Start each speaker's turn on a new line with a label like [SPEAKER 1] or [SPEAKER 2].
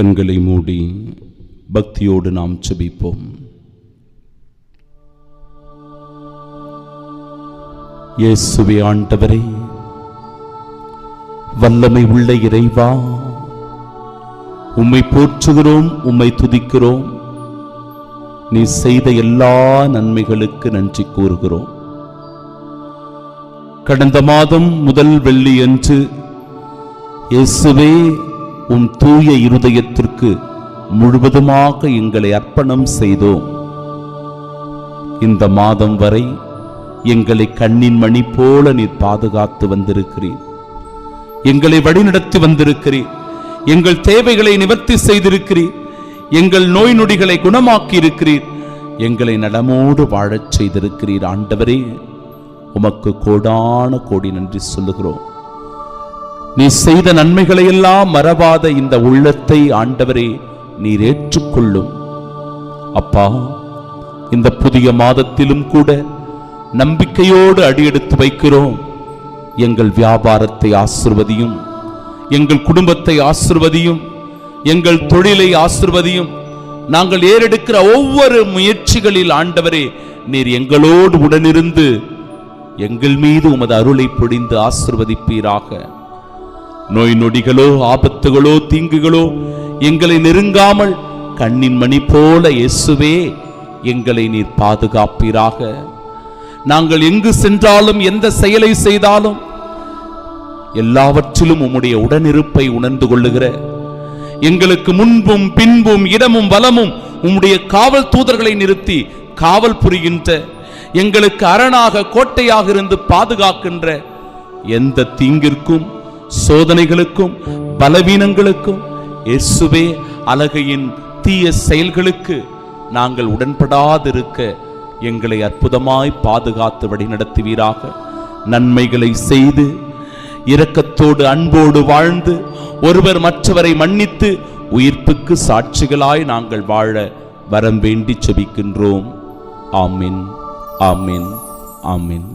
[SPEAKER 1] கண்களை மூடி பக்தியோடு நாம் ஜெபிப்போம். இயேசுவே ஆண்டவரே, வல்லமை உள்ள இறைவா, உம்மை போற்றுகிறோம், உம்மை துதிக்கிறோம். நீ செய்த எல்லா நன்மைகளுக்கு நன்றி கூறுகிறோம். கடந்த மாதம் முதல் வெள்ளியன்று இயேசுவே உம் தூய இருதயத்திற்கு முழுவதுமாக எங்களை அர்ப்பணம் செய்தோம். இந்த மாதம் வரை எங்களை கண்ணின் மணி போல நீர் பாதுகாத்து வந்திருக்கிறீர். எங்களை வழிநடத்தி வந்திருக்கிறீர். எங்கள் தேவைகளை நிவர்த்தி செய்திருக்கிறீர். எங்கள் நோய் நொடிகளை குணமாக்கி இருக்கிறீர். எங்களை நலமோடு வாழச் செய்திருக்கிறீர். ஆண்டவரே, உமக்கு கோடான கோடி நன்றி சொல்லுகிறோம். நீ செய்த நன்மைகளை எல்லாம் மறவாத இந்த உள்ளத்தை ஆண்டவரே நீர் ஏற்றுக்கொள்ளும். அப்பா, இந்த புதிய மாதத்திலும் கூட நம்பிக்கையோடு அடியெடுத்து வைக்கிறோம். எங்கள் வியாபாரத்தை ஆசிர்வதியும், எங்கள் குடும்பத்தை ஆசிர்வதியும், எங்கள் தொழிலை ஆசிர்வதியும். நாங்கள் ஏறெடுக்கிற ஒவ்வொரு முயற்சிகளில் ஆண்டவரே நீர் எங்களோடு உடனிருந்து எங்கள் மீது உமது அருளை பொழிந்து ஆசிர்வதிப்பீராக. நோய் நொடிகளோ ஆபத்துகளோ தீங்குகளோ எங்களை நெருங்காமல் கண்ணின் மணி போல இயேசுவே எங்களை நீர் பாதுகாப்பீராக. நாங்கள் எங்கு சென்றாலும் எந்த செயலை செய்தாலும் எல்லாவற்றிலும் உம்முடைய உடனிருப்பை உணர்ந்து கொள்ளுகிற, எங்களுக்கு முன்பும் பின்பும் இடமும் வலமும் உம்முடைய காவல் தூதர்களை நிறுத்தி காவல் புரிகின்ற, எங்களுக்கு அரணாக கோட்டையாக இருந்து பாதுகாக்கின்ற எந்த தீங்கிற்கும் சோதனைகளுக்கும் பலவீனங்களுக்கும் இயேசுவே அலகையின் தீய செயல்களுக்கு நாங்கள் உடன்படாதிருக்க எங்களை அற்புதமாய் பாதுகாத்து வழிநடத்துவீராக. நன்மைகளை செய்து இரக்கத்தோடு அன்போடு வாழ்ந்து ஒருவர் மற்றவரை மன்னித்து உயிர்ப்புக்கு சாட்சிகளாய் நாங்கள் வாழ வரம் வேண்டி ஜெபிக்கின்றோம். ஆமென், ஆமென், ஆமென்.